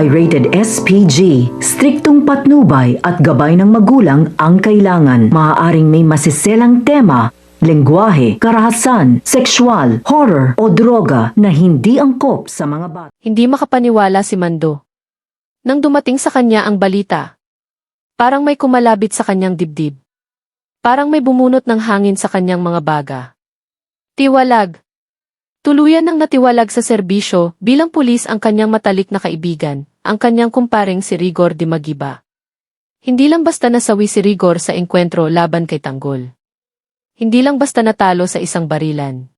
ay rated SPG. Striktong patnubay at gabay ng magulang ang kailangan. Maaaring may masiselang tema, lengguwahe, karahasan, sexual, horror o droga na hindi angkop sa mga bata. Hindi makapaniwala si Mando. Nang dumating sa kanya ang balita, parang may kumalabit sa kanyang dibdib. Parang may bumunot ng hangin sa kanyang mga baga. Tiwalag. Tuluyan nang natiwalag sa serbisyo bilang pulis ang kanyang matalik na kaibigan, ang kanyang kumparing si Rigor Dimagiba. Hindi lang basta nasawi si Rigor sa engkwentro laban kay Tanggol. Hindi lang basta natalo sa isang barilan.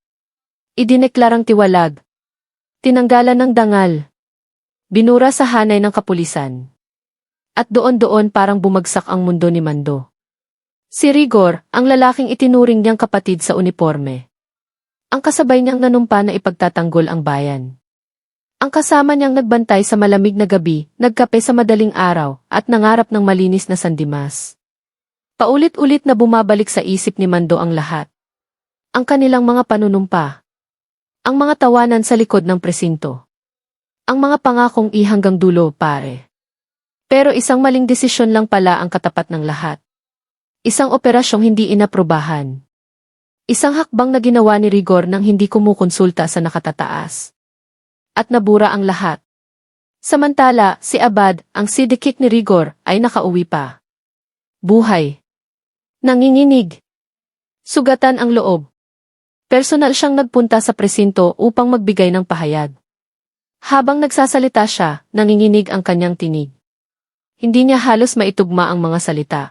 Idineklarang tiwalag. Tinanggalan ng dangal. Binura sa hanay ng kapulisan. At doon-doon parang bumagsak ang mundo ni Mando. Si Rigor, ang lalaking itinuring niyang kapatid sa uniforme. Ang kasabay niyang nanumpa na ipagtatanggol ang bayan. Ang kasama niyang nagbantay sa malamig na gabi, nagkape sa madaling araw, at nangarap ng malinis na sandimas. Paulit-ulit na bumabalik sa isip ni Mando ang lahat. Ang kanilang mga panunumpa. Ang mga tawanan sa likod ng presinto. Ang mga pangakong hanggang dulo, pare. Pero isang maling desisyon lang pala ang katapat ng lahat. Isang operasyong hindi inaprobahan. Isang hakbang na ginawa ni Rigor nang hindi kumukonsulta sa nakatataas. At nabura ang lahat. Samantala, si Abad, ang sidekick ni Rigor, ay nakauwi pa. Buhay. Nanginginig. Sugatan ang loob. Personal siyang nagpunta sa presinto upang magbigay ng pahayag. Habang nagsasalita siya, nanginginig ang kanyang tinig. Hindi niya halos maitugma ang mga salita.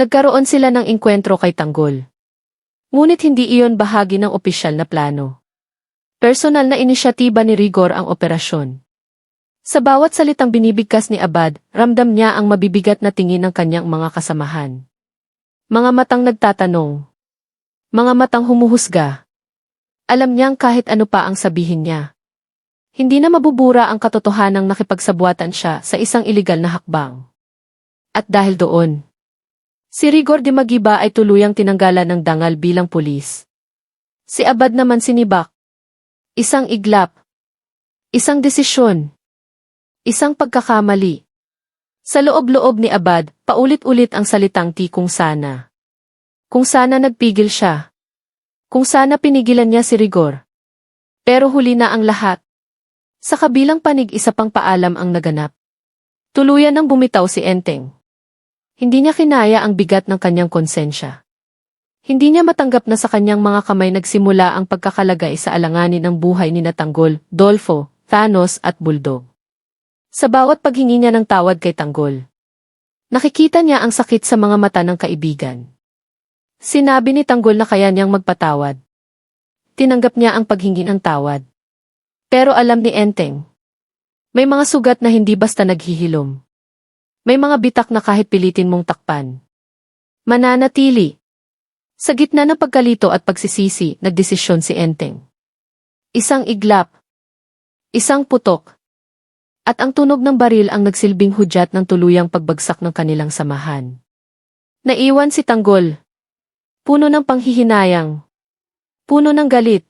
Nagkaroon sila ng engkwentro kay Tanggol. Ngunit hindi iyon bahagi ng opisyal na plano. Personal na inisyatiba ni Rigor ang operasyon. Sa bawat salitang binibigkas ni Abad, ramdam niya ang mabibigat na tingin ng kanyang mga kasamahan. Mga matang nagtatanong. Mga matang humuhusga. Alam niyang kahit ano pa ang sabihin niya. Hindi na mabubura ang katotohanang nakipagsabuatan siya sa isang iligal na hakbang. At dahil doon, si Rigor Dimagiba ay tuluyang tinanggalan ng dangal bilang pulis. Si Abad naman sinibak. Isang iglap. Isang desisyon. Isang pagkakamali. Sa loob-loob ni Abad, paulit-ulit ang salitang kung sana. Kung sana nagpigil siya. Kung sana pinigilan niya si Rigor. Pero huli na ang lahat. Sa kabilang panig isa pang paalam ang naganap. Tuluyan nang bumitaw si Enteng. Hindi niya kinaya ang bigat ng kanyang konsensya. Hindi niya matanggap na sa kanyang mga kamay nagsimula ang pagkakalagay sa alanganin ng buhay ni Tanggol, Dolfo, Thanos at Bulldog. Sa bawat paghingi niya ng tawad kay Tanggol, nakikita niya ang sakit sa mga mata ng kaibigan. Sinabi ni Tanggol na kaya niyang magpatawad. Tinanggap niya ang paghingi ng tawad. Pero alam ni Enteng, may mga sugat na hindi basta naghihilom. May mga bitak na kahit pilitin mong takpan. Mananatili. Sa gitna ng pagkalito at pagsisisi, nagdesisyon si Enteng. Isang iglap. Isang putok. At ang tunog ng baril ang nagsilbing hudyat ng tuluyang pagbagsak ng kanilang samahan. Naiwan si Tanggol. Puno ng panghihinayang. Puno ng galit.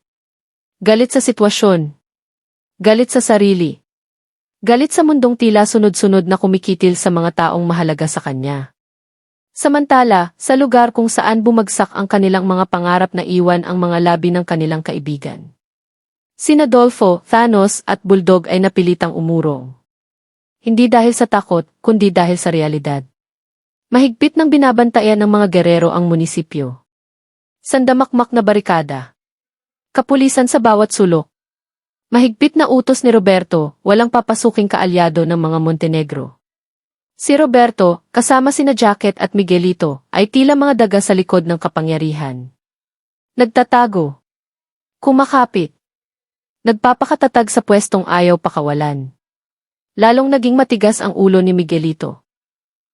Galit sa sitwasyon. Galit sa sarili. Galit sa mundong tila sunod-sunod na kumikitil sa mga taong mahalaga sa kanya. Samantala, sa lugar kung saan bumagsak ang kanilang mga pangarap na iwan ang mga labi ng kanilang kaibigan. Sina Dolfo, Thanos at Bulldog ay napilitang umurong. Hindi dahil sa takot, kundi dahil sa realidad. Mahigpit ng binabantayan ng mga gerero ang munisipyo. Sandamakmak na barikada. Kapulisan sa bawat sulok. Mahigpit na utos ni Roberto, walang papasuking kaalyado ng mga Montenegro. Si Roberto, kasama sina Jacket at Miguelito, ay tila mga daga sa likod ng kapangyarihan. Nagtatago. Kumakapit. Nagpapakatatag sa pwestong ayaw pakawalan. Lalong naging matigas ang ulo ni Miguelito.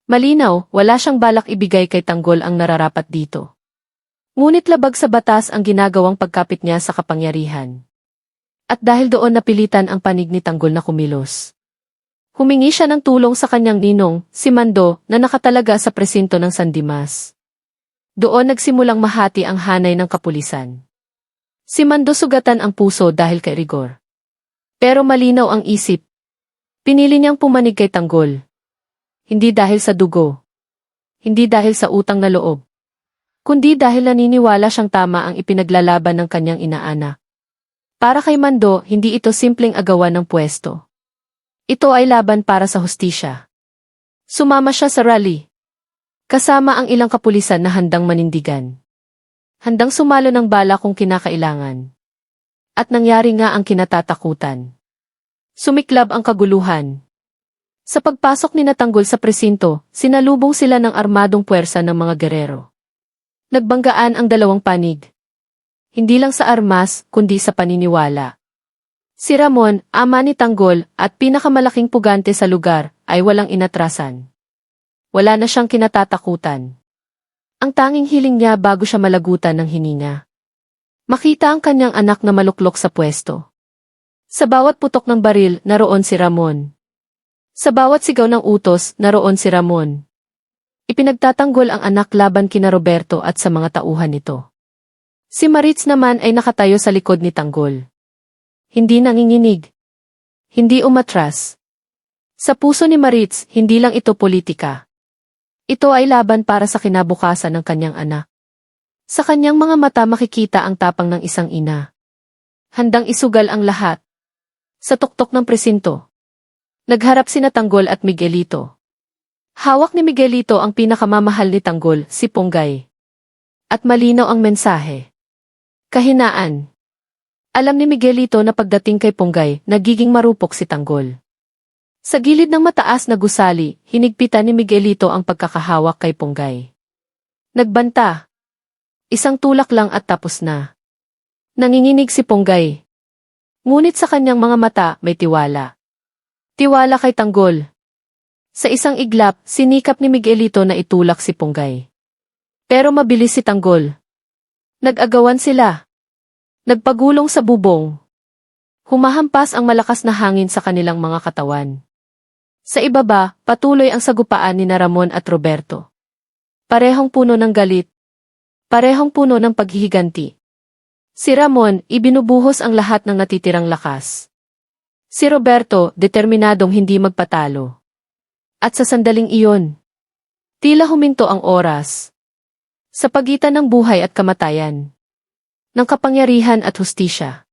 Malinaw, wala siyang balak ibigay kay Tanggol ang nararapat dito. Ngunit labag sa batas ang ginagawang pagkapit niya sa kapangyarihan. At dahil doon napilitan ang panig ni Tanggol na kumilos. Humingi siya ng tulong sa kanyang ninong, si Mando, na nakatalaga sa presinto ng Sandimas. Doon nagsimulang mahati ang hanay ng kapulisan. Si Mando sugatan ang puso dahil kay Rigor. Pero malinaw ang isip. Pinili niyang pumanig kay Tanggol. Hindi dahil sa dugo. Hindi dahil sa utang na loob. Kundi dahil naniniwala siyang tama ang ipinaglalaban ng kanyang inaanak. Para kay Mando, hindi ito simpleng agawan ng pwesto. Ito ay laban para sa hustisya. Sumama siya sa rally. Kasama ang ilang kapulisan na handang manindigan. Handang sumalo ng bala kung kinakailangan. At nangyari nga ang kinatatakutan. Sumiklab ang kaguluhan. Sa pagpasok ni Tanggol sa presinto, sinalubong sila ng armadong puwersa ng mga gerero. Nagbanggaan ang dalawang panig. Hindi lang sa armas, kundi sa paniniwala. Si Ramon, ama ni Tanggol, at pinakamalaking pugante sa lugar, ay walang inatrasan. Wala na siyang kinatatakutan. Ang tanging hiling niya bago siya malagutan ng hininga. Makita ang kanyang anak na maluklok sa pwesto. Sa bawat putok ng baril, naroon si Ramon. Sa bawat sigaw ng utos, naroon si Ramon. Ipinagtatanggol ang anak laban kina Roberto at sa mga tauhan nito. Si Maritz naman ay nakatayo sa likod ni Tanggol. Hindi nanginginig. Hindi umatras. Sa puso ni Maritz, hindi lang ito politika. Ito ay laban para sa kinabukasan ng kanyang anak. Sa kanyang mga mata makikita ang tapang ng isang ina. Handang isugal ang lahat. Sa tuktok ng presinto. Nagharap sina Tanggol at Miguelito. Hawak ni Miguelito ang pinakamamahal ni Tanggol, si Ponggay. At malinaw ang mensahe. Kahinaan. Alam ni Miguelito na pagdating kay Ponggay, nagiging marupok si Tanggol. Sa gilid ng mataas na gusali, hinigpitan ni Miguelito ang pagkakahawak kay Ponggay. Nagbanta. Isang tulak lang at tapos na. Nanginginig si Ponggay. Ngunit sa kanyang mga mata, may tiwala. Tiwala kay Tanggol. Sa isang iglap, sinikap ni Miguelito na itulak si Ponggay. Pero mabilis si Tanggol. Nag-agawan sila. Nagpagulong sa bubong. Humahampas ang malakas na hangin sa kanilang mga katawan. Sa ibaba, patuloy ang sagupaan ni Ramon at Roberto. Parehong puno ng galit. Parehong puno ng paghihiganti. Si Ramon, ibinubuhos ang lahat ng natitirang lakas. Si Roberto, determinadong hindi magpatalo. At sa sandaling iyon, tila huminto ang oras. Sa pagitan ng buhay at kamatayan. Ng kapangyarihan at hustisya.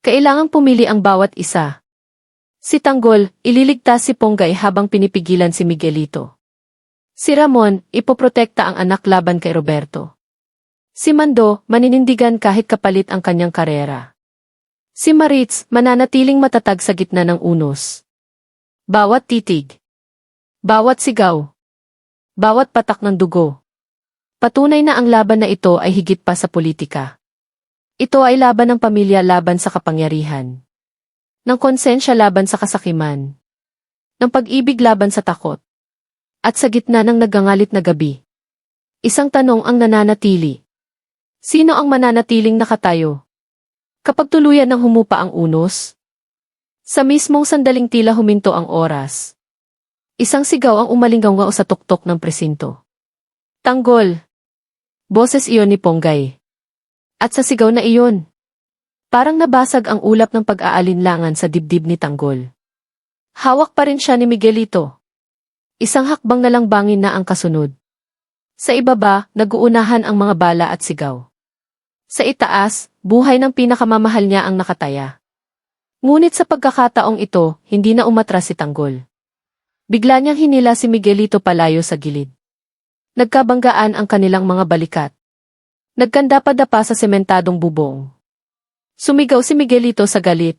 Kailangang pumili ang bawat isa. Si Tanggol, ililigtas si Ponggay habang pinipigilan si Miguelito. Si Ramon, ipoprotekta ang anak laban kay Roberto. Si Mando, maninindigan kahit kapalit ang kanyang karera. Si Maritz, mananatiling matatag sa gitna ng unos. Bawat titig. Bawat sigaw. Bawat patak ng dugo. Patunay na ang laban na ito ay higit pa sa politika. Ito ay laban ng pamilya laban sa kapangyarihan. Ng konsensya laban sa kasakiman. Ng pag-ibig laban sa takot. At sa gitna ng nagangalit na gabi. Isang tanong ang nananatili. Sino ang mananatiling nakatayo? Kapag tuluyan ng humupa ang unos? Sa mismong sandaling tila huminto ang oras. Isang sigaw ang umalinggaw sa tuktok ng presinto. Tanggol! Boses iyon ni Ponggay. At sa sigaw na iyon, parang nabasag ang ulap ng pag-aalinlangan sa dibdib ni Tanggol. Hawak pa rin siya ni Miguelito. Isang hakbang na lang bangin na ang kasunod. Sa ibaba, nag-uunahan ang mga bala at sigaw. Sa itaas, buhay ng pinakamamahal niya ang nakataya. Ngunit sa pagkakataong ito, hindi na umatras si Tanggol. Bigla niyang hinila si Miguelito palayo sa gilid. Nagkabanggaan ang kanilang mga balikat. Nagkandapa-dapa sa sementadong bubong. Sumigaw si Miguelito sa galit.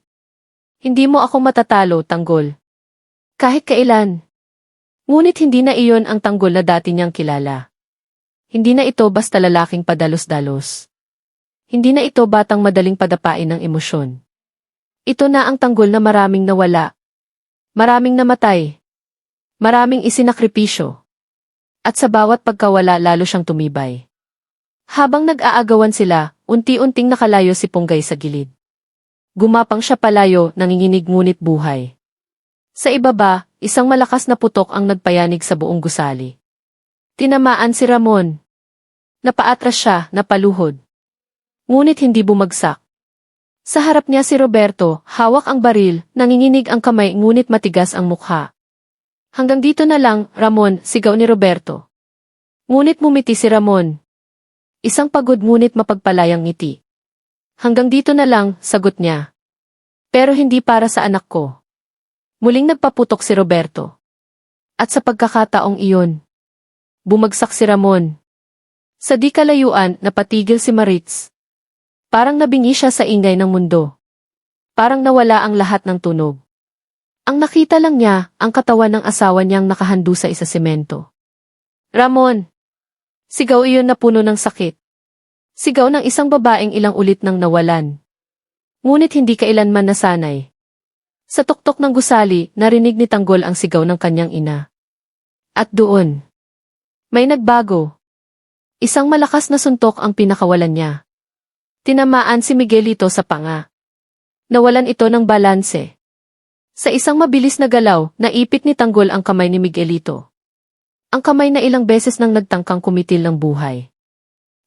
Hindi mo ako matatalo, Tanggol. Kahit kailan. Ngunit hindi na iyon ang Tanggol na dati niyang kilala. Hindi na ito basta lalaking padalos-dalos. Hindi na ito batang madaling padapain ng emosyon. Ito na ang Tanggol na maraming nawala. Maraming namatay. Maraming isinakripisyo. At sa bawat pagkawala lalo siyang tumibay. Habang nag-aagawan sila, unti-unting nakalayo si Ponggay sa gilid. Gumapang siya palayo, nanginginig ngunit buhay. Sa ibaba, isang malakas na putok ang nagpayanig sa buong gusali. Tinamaan si Ramon. Napaatras siya, napaluhod. Ngunit hindi bumagsak. Sa harap niya si Roberto, hawak ang baril, nanginginig ang kamay ngunit matigas ang mukha. Hanggang dito na lang, Ramon, sigaw ni Roberto. Ngunit mumiti si Ramon. Isang pagod ngunit mapagpalayang ngiti. Hanggang dito na lang, sagot niya. Pero hindi para sa anak ko. Muling nagpaputok si Roberto. At sa pagkakataong iyon, bumagsak si Ramon. Sa di kalayuan, napatigil si Maritz. Parang nabingi siya sa ingay ng mundo. Parang nawala ang lahat ng tunog. Ang nakita lang niya, ang katawan ng asawa niyang nakahando sa isa semento. Ramon! Sigaw iyon na puno ng sakit. Sigaw ng isang babaeng ilang ulit nang nawalan. Ngunit hindi kailanman nasanay. Sa tuktok ng gusali, narinig ni Tanggol ang sigaw ng kanyang ina. At doon, may nagbago. Isang malakas na suntok ang pinakawalan niya. Tinamaan si Miguelito sa panga. Nawalan ito ng balanse. Sa isang mabilis na galaw, naipit ni Tanggol ang kamay ni Miguelito. Ang kamay na ilang beses nang nagtangkang kumitil ng buhay.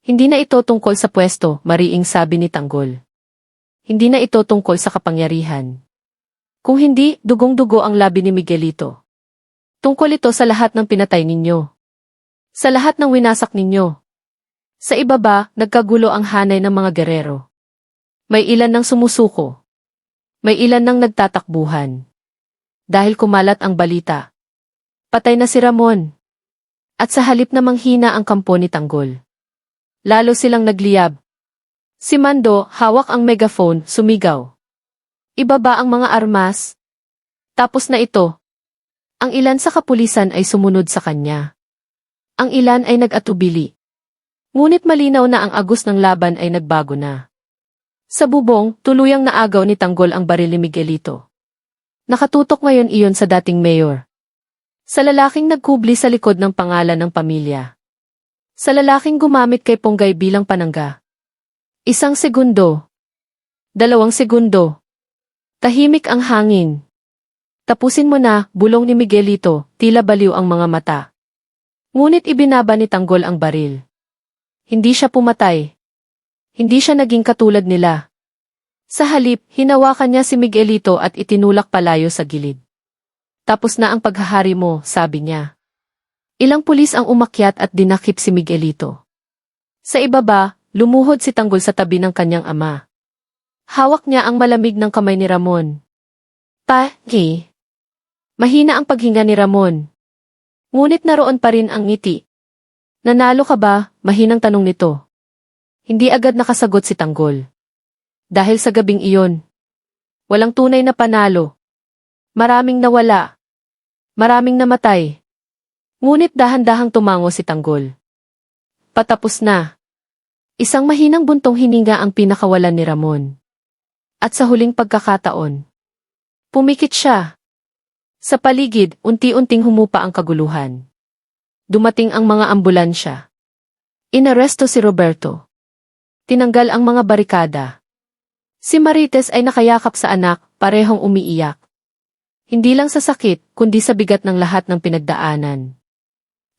Hindi na ito tungkol sa pwesto, mariing sabi ni Tanggol. Hindi na ito tungkol sa kapangyarihan. Kung hindi, dugong-dugo ang labi ni Miguelito. Tungkol ito sa lahat ng pinatay ninyo. Sa lahat ng winasak ninyo. Sa ibaba, nagkagulo ang hanay ng mga gerero. May ilan nang sumusuko. May ilan nang nagtatakbuhan. Dahil kumalat ang balita. Patay na si Ramon. At sa halip na manghina ang kampo ni Tanggol. Lalo silang nagliyab. Si Mando, hawak ang megaphone, sumigaw. Ibaba ang mga armas. Tapos na ito. Ang ilan sa kapulisan ay sumunod sa kanya. Ang ilan ay nag-atubili. Ngunit malinaw na ang agos ng laban ay nagbago na. Sa bubong, tuluyang naagaw ni Tanggol ang baril ni Miguelito. Nakatutok ngayon iyon sa dating mayor. Sa lalaking nagkubli sa likod ng pangalan ng pamilya. Sa lalaking gumamit kay Ponggay bilang panangga. 1 segundo. 2 segundo. Tahimik ang hangin. Tapusin mo na, bulong ni Miguelito, tila baliw ang mga mata. Ngunit ibinaba ni Tanggol ang baril. Hindi siya pumatay. Hindi siya naging katulad nila. Sa halip, hinawakan niya si Miguelito at itinulak palayo sa gilid. Tapos na ang paghahari mo, sabi niya. Ilang pulis ang umakyat at dinakip si Miguelito. Sa ibaba, lumuhod si Tanggol sa tabi ng kanyang ama. Hawak niya ang malamig ng kamay ni Ramon. Pagi. Mahina ang paghinga ni Ramon. Ngunit naroon pa rin ang ngiti. Nanalo ka ba? Mahinang tanong nito. Hindi agad nakasagot si Tanggol. Dahil sa gabing iyon, walang tunay na panalo. Maraming nawala. Maraming namatay. Ngunit dahan-dahang tumango si Tanggol. Patapos na. Isang mahinang buntong hininga ang pinakawalan ni Ramon. At sa huling pagkakataon, pumikit siya. Sa paligid, unti-unting humupa ang kaguluhan. Dumating ang mga ambulansya. Inaresto si Roberto. Tinanggal ang mga barikada. Si Marites ay nakayakap sa anak, parehong umiiyak. Hindi lang sa sakit, kundi sa bigat ng lahat ng pinagdaanan.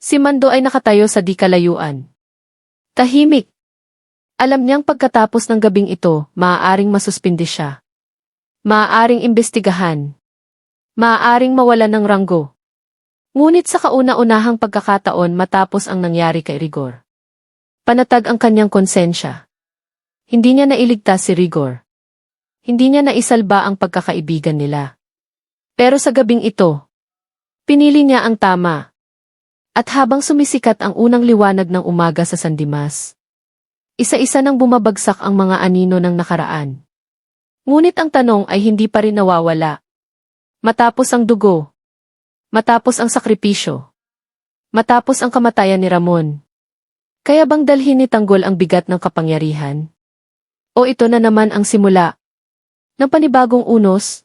Si Mando ay nakatayo sa di kalayuan. Tahimik. Alam niyang pagkatapos ng gabing ito, maaaring masuspindi siya. Maaaring imbestigahan. Maaaring mawalan ng ranggo. Ngunit sa kauna-unahang pagkakataon matapos ang nangyari kay Rigor. Panatag ang kanyang konsensya. Hindi niya nailigtas si Rigor. Hindi niya naisalba ang pagkakaibigan nila. Pero sa gabing ito, pinili niya ang tama. At habang sumisikat ang unang liwanag ng umaga sa San Dimas, isa-isa nang bumabagsak ang mga anino ng nakaraan. Ngunit ang tanong ay hindi pa rin nawawala. Matapos ang dugo, matapos ang sakripisyo, matapos ang kamatayan ni Ramon, kaya bang dalhin ni Tanggol ang bigat ng kapangyarihan? O ito na naman ang simula ng panibagong unos?